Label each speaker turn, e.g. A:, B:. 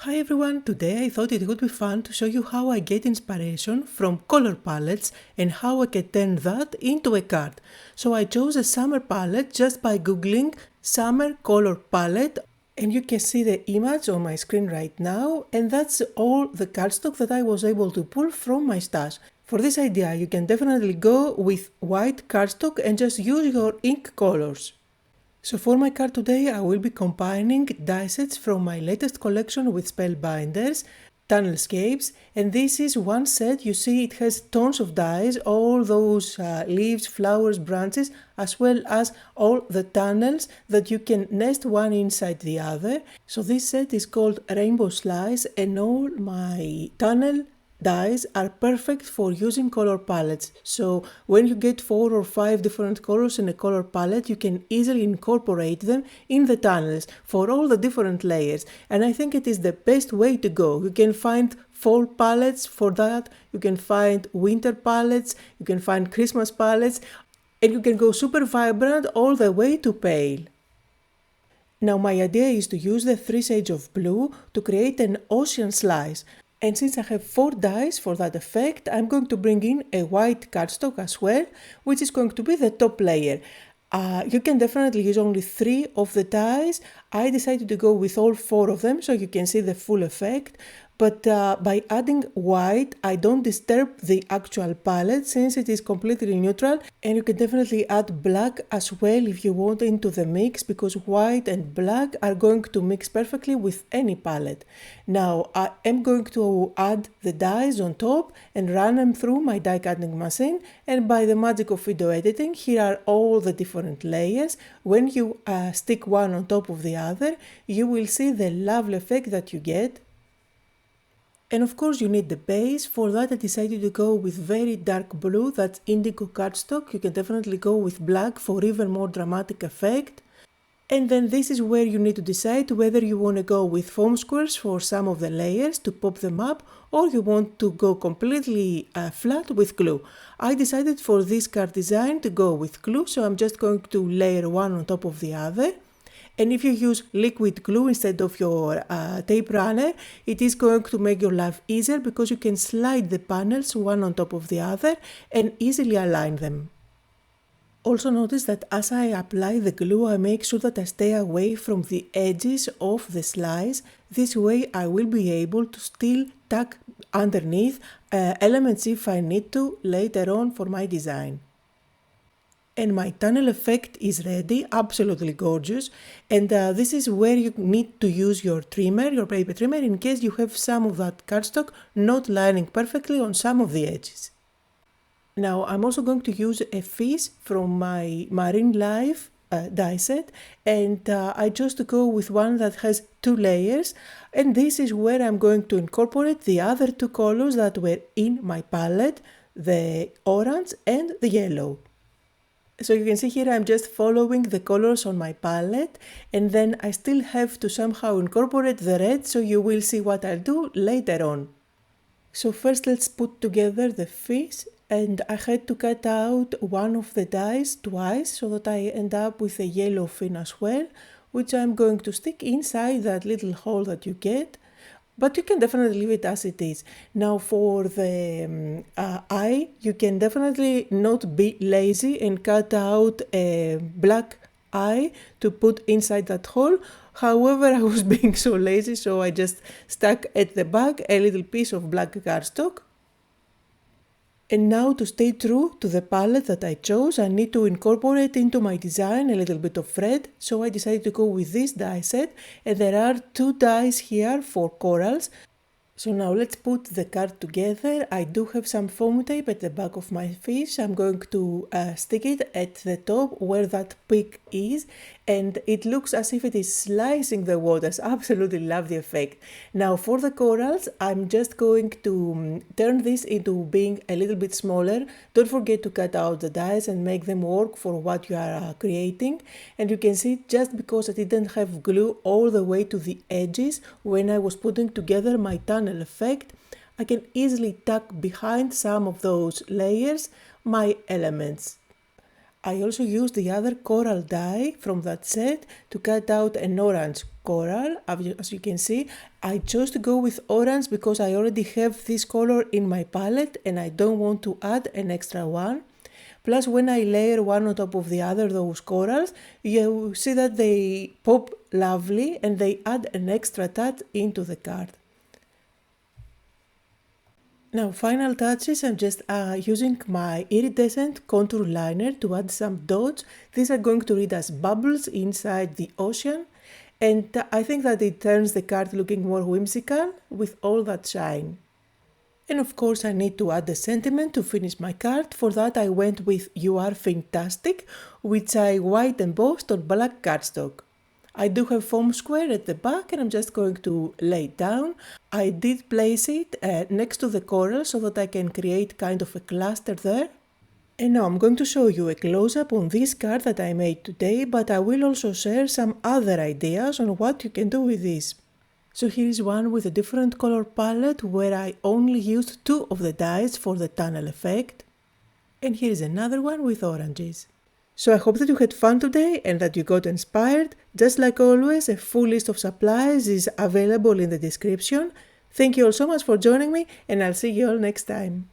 A: Hi everyone, today I thought it would be fun to show you how I get inspiration from color palettes and how I can turn that into a card. So I chose a summer palette just by googling summer color palette, and you can see the image on my screen right now, and that's all the cardstock that I was able to pull from my stash. For this idea you can definitely go with white cardstock and just use your ink colors. So for my card today I will be combining die sets from my latest collection with Spellbinders, Tunnelscapes, and this is one set. You see it has tons of dies, all those leaves, flowers, branches, as well as all the tunnels that you can nest one inside the other. So this set is called Rainbow Slice, and all my tunnel dies are perfect for using color palettes. So when you get 4 or 5 different colors in a color palette, you can easily incorporate them in the tunnels for all the different layers. And I think it is the best way to go. You can find fall palettes for that, you can find winter palettes, you can find Christmas palettes, and you can go super vibrant all the way to pale. Now my idea is to use the 3 shades of blue to create an ocean slice. And since I have 4 dies for that effect, I'm going to bring in a white cardstock as well, which is going to be the top layer. You can definitely use only 3 of the dies. I decided to go with all 4 of them so you can see the full effect. But by adding white, I don't disturb the actual palette since it is completely neutral, and you can definitely add black as well if you want into the mix, because white and black are going to mix perfectly with any palette. Now I am going to add the dies on top and run them through my die cutting machine, and by the magic of video editing, here are all the different layers. When you stick one on top of the other, you will see the lovely effect that you get. And of course you need the base. For that I decided to go with very dark blue, that's indigo cardstock. You can definitely go with black for even more dramatic effect. And then this is where you need to decide whether you want to go with foam squares for some of the layers to pop them up, or you want to go completely flat with glue. I decided for this card design to go with glue, so I'm just going to layer one on top of the other. And if you use liquid glue instead of your tape runner, it is going to make your life easier because you can slide the panels one on top of the other and easily align them. Also notice that as I apply the glue, I make sure that I stay away from the edges of the slice. This way I will be able to still tuck underneath elements if I need to later on for my design. And my tunnel effect is ready, absolutely gorgeous. And this is where you need to use your trimmer, your paper trimmer, in case you have some of that cardstock not lining perfectly on some of the edges. Now I'm also going to use a fish from my Marine Life die set, and I chose to go with one that has 2 layers, and this is where I'm going to incorporate the other 2 colors that were in my palette, the orange and the yellow. So you can see here I'm just following the colors on my palette, and then I still have to somehow incorporate the red, so you will see what I'll do later on. So first let's put together the fish, and I had to cut out one of the dies twice so that I end up with a yellow fin as well, which I'm going to stick inside that little hole that you get. But you can definitely leave it as it is. Now for the eye, you can definitely not be lazy and cut out a black eye to put inside that hole. However, I was being so lazy, so I just stuck at the back a little piece of black cardstock. And now to stay true to the palette that I chose, I need to incorporate into my design a little bit of red, so I decided to go with this die set, and there are 2 dies here for corals. So now let's put the card together. I do have some foam tape at the back of my fish. I'm going to stick it at the top where that peak is, and it looks as if it is slicing the waters. Absolutely love the effect. Now for the corals, I'm just going to turn this into being a little bit smaller. Don't forget to cut out the dies and make them work for what you are creating. And you can see just because I didn't have glue all the way to the edges when I was putting together my tunnel effect, I can easily tuck behind some of those layers my elements. I also used the other coral die from that set to cut out an orange coral. As you can see, I chose to go with orange because I already have this color in my palette and I don't want to add an extra one. Plus, when I layer one on top of the other, those corals, you see that they pop lovely and they add an extra touch into the card. Now, final touches, I'm just using my Iridescent contour liner to add some dots. These are going to read as bubbles inside the ocean, and I think that it turns the card looking more whimsical with all that shine. And of course I need to add a sentiment to finish my card. For that I went with "You are fantastic", which I white embossed on black cardstock. I do have foam square at the back and I'm just going to lay it down. I did place it next to the coral so that I can create kind of a cluster there. And now I'm going to show you a close-up on this card that I made today, but I will also share some other ideas on what you can do with this. So here is one with a different color palette where I only used 2 of the dyes for the tunnel effect. And here is another one with oranges. So I hope that you had fun today and that you got inspired. Just like always, a full list of supplies is available in the description. Thank you all so much for joining me and I'll see you all next time.